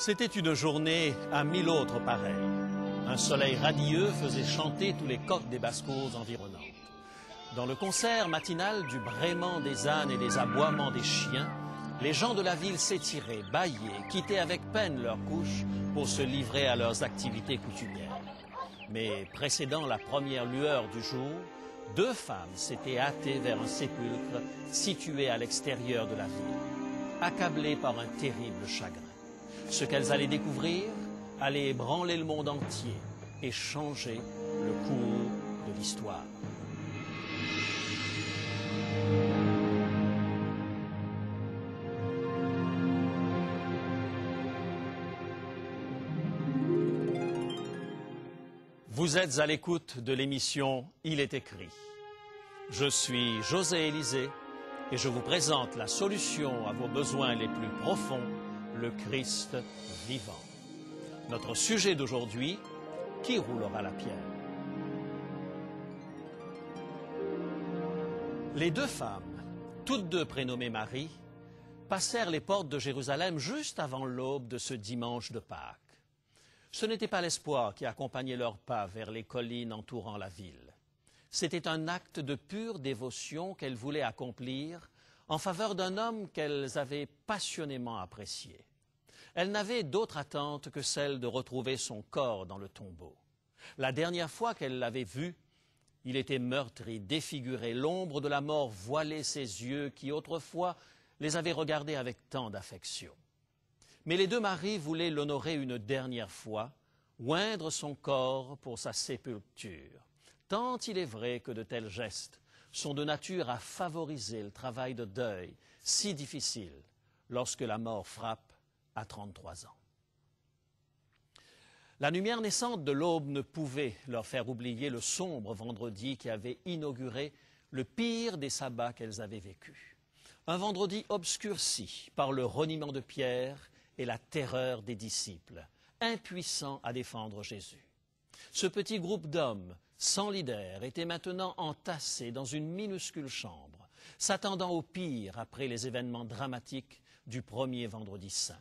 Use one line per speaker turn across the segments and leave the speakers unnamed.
C'était une journée à mille autres pareilles. Un soleil radieux faisait chanter tous les coqs des basses-cours environnantes. Dans le concert matinal du braiement des ânes et des aboiements des chiens, les gens de la ville s'étiraient, bâillaient, quittaient avec peine leurs couches pour se livrer à leurs activités coutumières. Mais précédant la première lueur du jour, deux femmes s'étaient hâtées vers un sépulcre situé à l'extérieur de la ville, accablées par un terrible chagrin. Ce qu'elles allaient découvrir allait ébranler le monde entier et changer le cours de l'histoire. Vous êtes à l'écoute de l'émission « Il est écrit ». Je suis José Élysée et je vous présente la solution à vos besoins les plus profonds, le Christ vivant. Notre sujet d'aujourd'hui, qui roulera la pierre? Les deux femmes, toutes deux prénommées Marie, passèrent les portes de Jérusalem juste avant l'aube de ce dimanche de Pâques. Ce n'était pas l'espoir qui accompagnait leurs pas vers les collines entourant la ville. C'était un acte de pure dévotion qu'elles voulaient accomplir en faveur d'un homme qu'elles avaient passionnément apprécié. Elles n'avaient d'autre attente que celle de retrouver son corps dans le tombeau. La dernière fois qu'elles l'avaient vu, il était meurtri, défiguré, l'ombre de la mort voilait ses yeux qui autrefois les avaient regardés avec tant d'affection. Mais les deux maris voulaient l'honorer une dernière fois, oindre son corps pour sa sépulture. Tant il est vrai que de tels gestes sont de nature à favoriser le travail de deuil, si difficile lorsque la mort frappe à 33 ans. La lumière naissante de l'aube ne pouvait leur faire oublier le sombre vendredi qui avait inauguré le pire des sabbats qu'elles avaient vécus. Un vendredi obscurci par le reniement de Pierre et la terreur des disciples, impuissants à défendre Jésus. Ce petit groupe d'hommes, sans leader, était maintenant entassé dans une minuscule chambre, s'attendant au pire après les événements dramatiques du premier vendredi saint.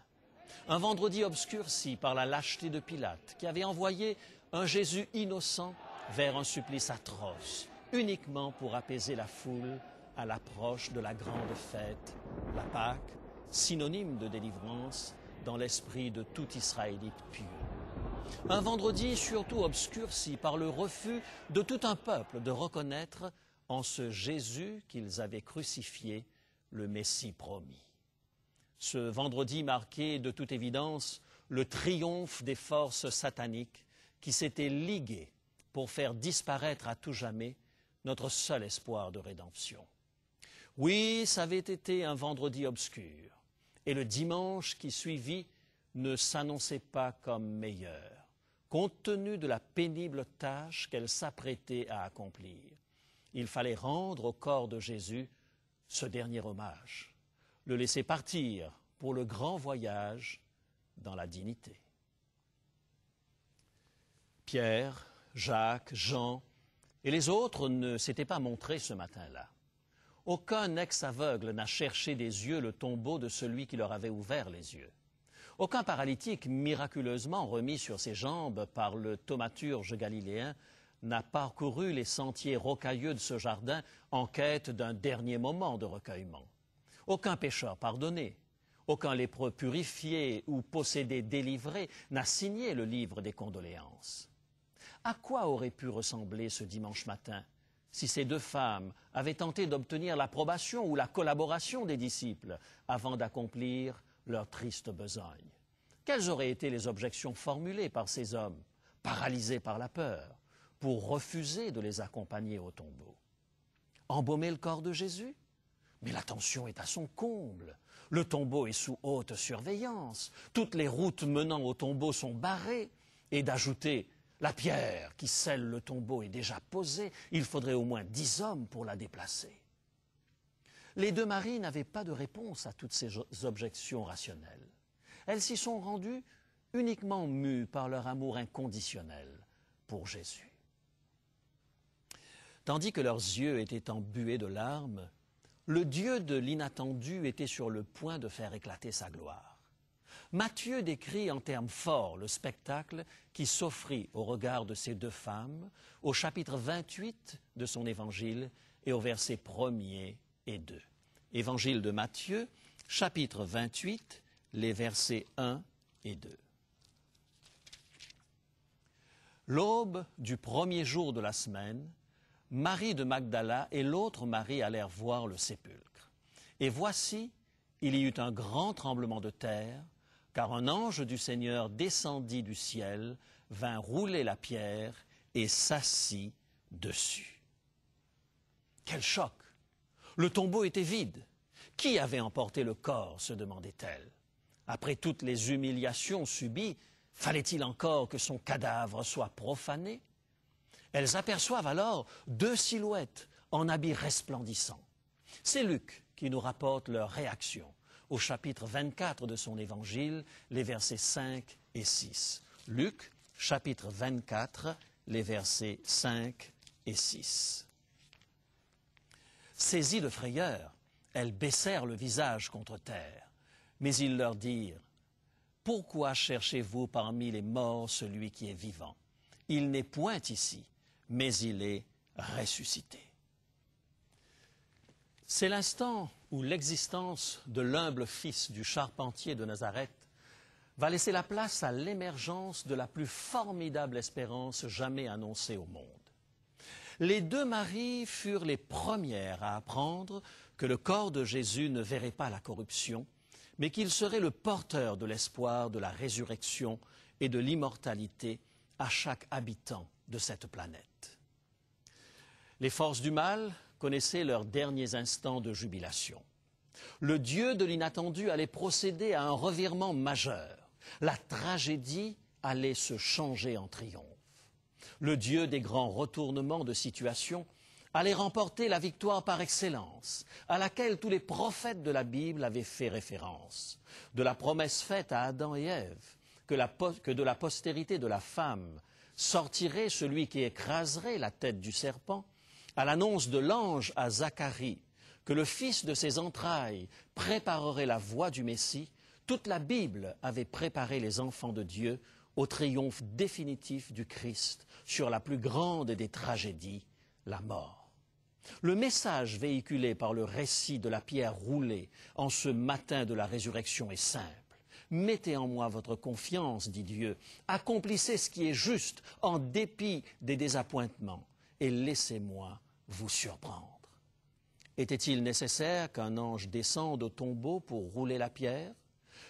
Un vendredi obscurci par la lâcheté de Pilate, qui avait envoyé un Jésus innocent vers un supplice atroce, uniquement pour apaiser la foule à l'approche de la grande fête, la Pâque, synonyme de délivrance dans l'esprit de tout Israélite pieux. Un vendredi surtout obscurci par le refus de tout un peuple de reconnaître en ce Jésus qu'ils avaient crucifié le Messie promis. Ce vendredi marquait de toute évidence le triomphe des forces sataniques qui s'étaient liguées pour faire disparaître à tout jamais notre seul espoir de rédemption. Oui, ça avait été un vendredi obscur. Et le dimanche qui suivit ne s'annonçait pas comme meilleur, compte tenu de la pénible tâche qu'elle s'apprêtait à accomplir. Il fallait rendre au corps de Jésus ce dernier hommage, le laisser partir pour le grand voyage dans la dignité. Pierre, Jacques, Jean et les autres ne s'étaient pas montrés ce matin-là. Aucun ex-aveugle n'a cherché des yeux le tombeau de celui qui leur avait ouvert les yeux. Aucun paralytique miraculeusement remis sur ses jambes par le thaumaturge galiléen n'a parcouru les sentiers rocailleux de ce jardin en quête d'un dernier moment de recueillement. Aucun pécheur pardonné, aucun lépreux purifié ou possédé délivré n'a signé le livre des condoléances. À quoi aurait pu ressembler ce dimanche matin si ces deux femmes avaient tenté d'obtenir l'approbation ou la collaboration des disciples avant d'accomplir leur triste besogne? Quelles auraient été les objections formulées par ces hommes, paralysés par la peur, pour refuser de les accompagner au tombeau? Embaumer le corps de Jésus? Mais la tension est à son comble. Le tombeau est sous haute surveillance. Toutes les routes menant au tombeau sont barrées. Et d'ajouter la pierre qui scelle le tombeau est déjà posée. Il faudrait au moins 10 hommes pour la déplacer. Les deux maris n'avaient pas de réponse à toutes ces objections rationnelles. Elles s'y sont rendues uniquement mues par leur amour inconditionnel pour Jésus. Tandis que leurs yeux étaient embués de larmes, le Dieu de l'inattendu était sur le point de faire éclater sa gloire. Matthieu décrit en termes forts le spectacle qui s'offrit au regard de ces deux femmes au chapitre 28 de son évangile et au verset 1er et 2. Évangile de Matthieu, chapitre 28, les versets 1 et 2. L'aube du premier jour de la semaine, Marie de Magdala et l'autre Marie allèrent voir le sépulcre. Et voici, il y eut un grand tremblement de terre, car un ange du Seigneur descendit du ciel, vint rouler la pierre et s'assit dessus. Quel choc! Le tombeau était vide. Qui avait emporté le corps, se demandait-elle. Après toutes les humiliations subies, fallait-il encore que son cadavre soit profané? Elles aperçoivent alors deux silhouettes en habits resplendissants. C'est Luc qui nous rapporte leur réaction au chapitre 24 de son évangile, les versets 5 et 6. Luc, chapitre 24, les versets 5 et 6. Saisies de frayeur, elles baissèrent le visage contre terre. Mais ils leur dirent, « Pourquoi cherchez-vous parmi les morts celui qui est vivant? Il n'est point ici, mais il est ressuscité. » C'est l'instant où l'existence de l'humble fils du charpentier de Nazareth va laisser la place à l'émergence de la plus formidable espérance jamais annoncée au monde. Les deux Maries furent les premières à apprendre que le corps de Jésus ne verrait pas la corruption, mais qu'il serait le porteur de l'espoir de la résurrection et de l'immortalité à chaque habitant de cette planète. Les forces du mal connaissaient leurs derniers instants de jubilation. Le Dieu de l'inattendu allait procéder à un revirement majeur. La tragédie allait se changer en triomphe. Le Dieu des grands retournements de situation allait remporter la victoire par excellence, à laquelle tous les prophètes de la Bible avaient fait référence. De la promesse faite à Adam et Ève, que de la postérité de la femme sortirait celui qui écraserait la tête du serpent, à l'annonce de l'ange à Zacharie, que le fils de ses entrailles préparerait la voie du Messie, toute la Bible avait préparé les enfants de Dieu au triomphe définitif du Christ sur la plus grande des tragédies, la mort. Le message véhiculé par le récit de la pierre roulée en ce matin de la résurrection est simple. Mettez en moi votre confiance, dit Dieu. Accomplissez ce qui est juste en dépit des désappointements et laissez-moi vous surprendre. Était-il nécessaire qu'un ange descende au tombeau pour rouler la pierre?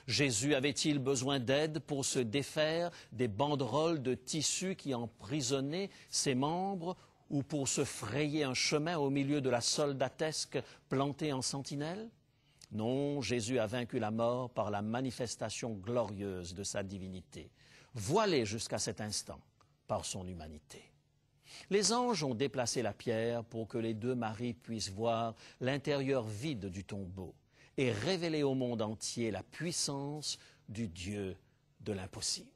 Jésus avait-il besoin d'aide pour se défaire des banderoles de tissu qui emprisonnaient ses membres ou pour se frayer un chemin au milieu de la soldatesque plantée en sentinelle? Non, Jésus a vaincu la mort par la manifestation glorieuse de sa divinité, voilée jusqu'à cet instant par son humanité. Les anges ont déplacé la pierre pour que les deux Maries puissent voir l'intérieur vide du tombeau et révéler au monde entier la puissance du Dieu de l'impossible.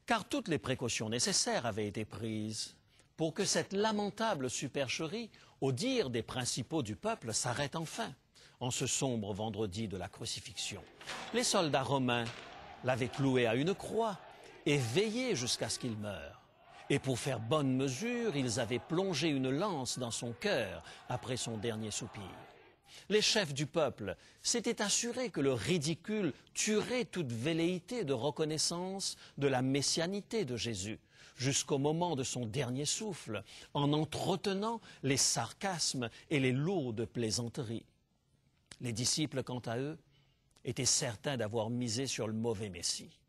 Car toutes les précautions nécessaires avaient été prises pour que cette lamentable supercherie, au dire des principaux du peuple, s'arrête enfin, en ce sombre vendredi de la crucifixion. Les soldats romains l'avaient cloué à une croix et veillé jusqu'à ce qu'il meure. Et pour faire bonne mesure, ils avaient plongé une lance dans son cœur après son dernier soupir. Les chefs du peuple s'étaient assurés que le ridicule tuerait toute velléité de reconnaissance de la messianité de Jésus, jusqu'au moment de son dernier souffle, en entretenant les sarcasmes et les lourdes plaisanteries. Les disciples, quant à eux, étaient certains d'avoir misé sur le mauvais Messie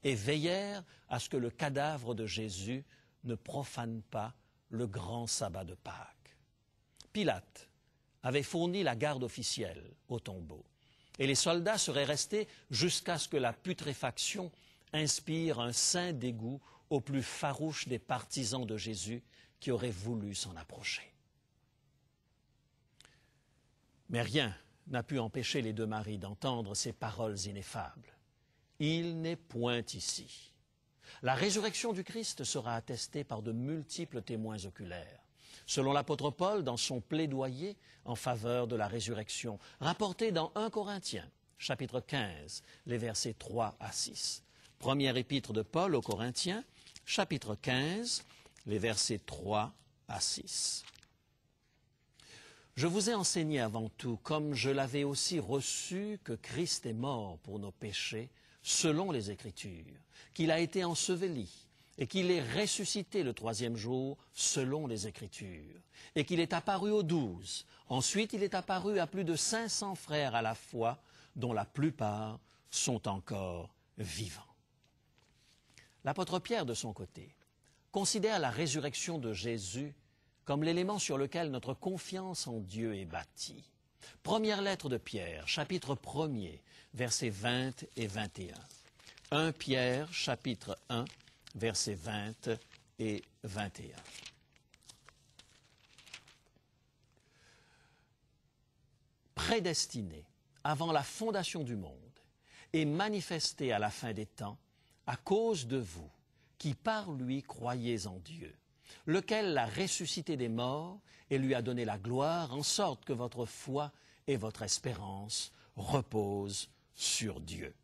et veillèrent à ce que le cadavre de Jésus ne profane pas le grand sabbat de Pâques. Pilate avait fourni la garde officielle au tombeau, et les soldats seraient restés jusqu'à ce que la putréfaction inspire un saint dégoût aux plus farouches des partisans de Jésus qui auraient voulu s'en approcher. Mais rien n'a pu empêcher les deux Maries d'entendre ces paroles ineffables. « Il n'est point ici ». La résurrection du Christ sera attestée par de multiples témoins oculaires. Selon l'apôtre Paul, dans son plaidoyer en faveur de la résurrection, rapporté dans 1 Corinthiens, chapitre 15, les versets 3 à 6. Première épître de Paul aux Corinthiens, chapitre 15, les versets 3 à 6. Je vous ai enseigné avant tout, comme je l'avais aussi reçu, que Christ est mort pour nos péchés, selon les Écritures, qu'il a été enseveli, et qu'il est ressuscité le troisième jour, selon les Écritures, et qu'il est apparu aux 12. Ensuite, il est apparu à plus de 500 frères à la fois, dont la plupart sont encore vivants. L'apôtre Pierre, de son côté, considère la résurrection de Jésus comme l'élément sur lequel notre confiance en Dieu est bâtie. Première lettre de Pierre, chapitre 1er, versets 20 et 21. 1 Pierre, chapitre 1, versets 20 et 21. Prédestiné avant la fondation du monde et manifesté à la fin des temps à cause de vous, qui par lui croyez en Dieu, lequel l'a ressuscité des morts et lui a donné la gloire, en sorte que votre foi et votre espérance reposent sur Dieu.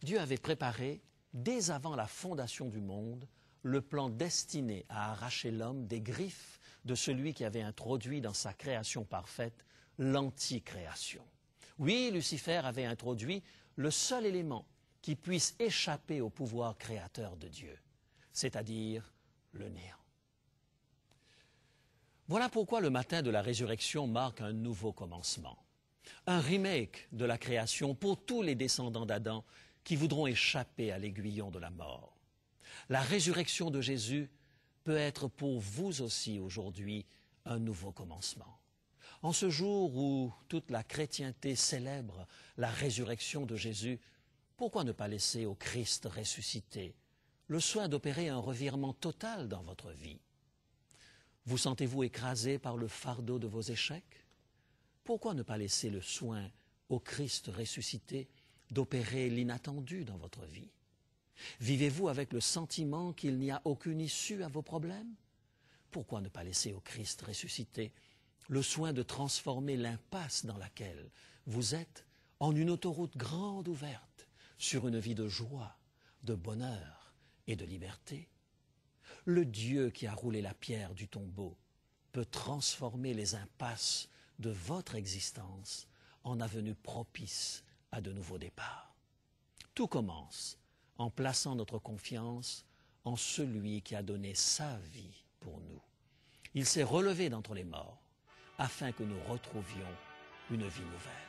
Dieu avait préparé, dès avant la fondation du monde, le plan destiné à arracher l'homme des griffes de celui qui avait introduit dans sa création parfaite l'anticréation. Oui, Lucifer avait introduit le seul élément qui puisse échapper au pouvoir créateur de Dieu, c'est-à-dire le néant. Voilà pourquoi le matin de la résurrection marque un nouveau commencement, un remake de la création pour tous les descendants d'Adam qui voudront échapper à l'aiguillon de la mort. La résurrection de Jésus peut être pour vous aussi aujourd'hui un nouveau commencement. En ce jour où toute la chrétienté célèbre la résurrection de Jésus, pourquoi ne pas laisser au Christ ressuscité le soin d'opérer un revirement total dans votre vie? Vous sentez-vous écrasé par le fardeau de vos échecs? Pourquoi ne pas laisser le soin au Christ ressuscité d'opérer l'inattendu dans votre vie? Vivez-vous avec le sentiment qu'il n'y a aucune issue à vos problèmes? Pourquoi ne pas laisser au Christ ressuscité le soin de transformer l'impasse dans laquelle vous êtes en une autoroute grande ouverte sur une vie de joie, de bonheur et de liberté? Le Dieu qui a roulé la pierre du tombeau peut transformer les impasses de votre existence en avenue propice à de nouveaux départs. Tout commence en plaçant notre confiance en celui qui a donné sa vie pour nous. Il s'est relevé d'entre les morts afin que nous retrouvions une vie nouvelle.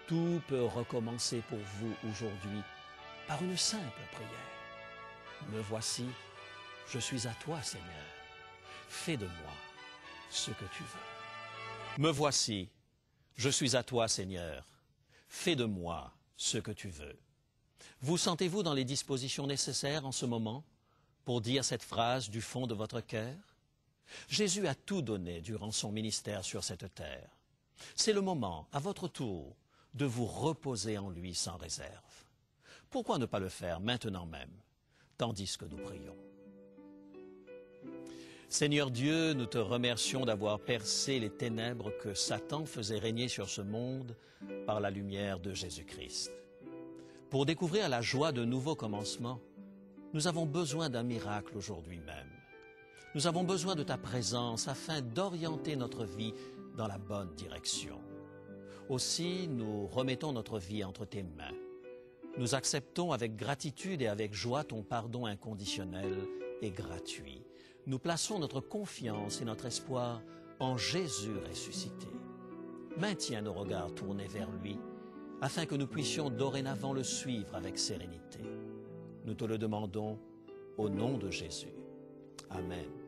Tout peut recommencer pour vous aujourd'hui par une simple prière. Me voici, je suis à toi, Seigneur. Fais de moi ce que tu veux. Me voici, je suis à toi, Seigneur. Fais de moi ce que tu veux. Vous sentez-vous dans les dispositions nécessaires en ce moment pour dire cette phrase du fond de votre cœur? Jésus a tout donné durant son ministère sur cette terre. C'est le moment, à votre tour, de vous reposer en lui sans réserve. Pourquoi ne pas le faire maintenant même, tandis que nous prions? Seigneur Dieu, nous te remercions d'avoir percé les ténèbres que Satan faisait régner sur ce monde par la lumière de Jésus-Christ. Pour découvrir la joie de nouveaux commencements, nous avons besoin d'un miracle aujourd'hui même. Nous avons besoin de ta présence afin d'orienter notre vie dans la bonne direction. Aussi, nous remettons notre vie entre tes mains. Nous acceptons avec gratitude et avec joie ton pardon inconditionnel et gratuit. Nous plaçons notre confiance et notre espoir en Jésus ressuscité. Maintiens nos regards tournés vers lui, afin que nous puissions dorénavant le suivre avec sérénité. Nous te le demandons au nom de Jésus. Amen.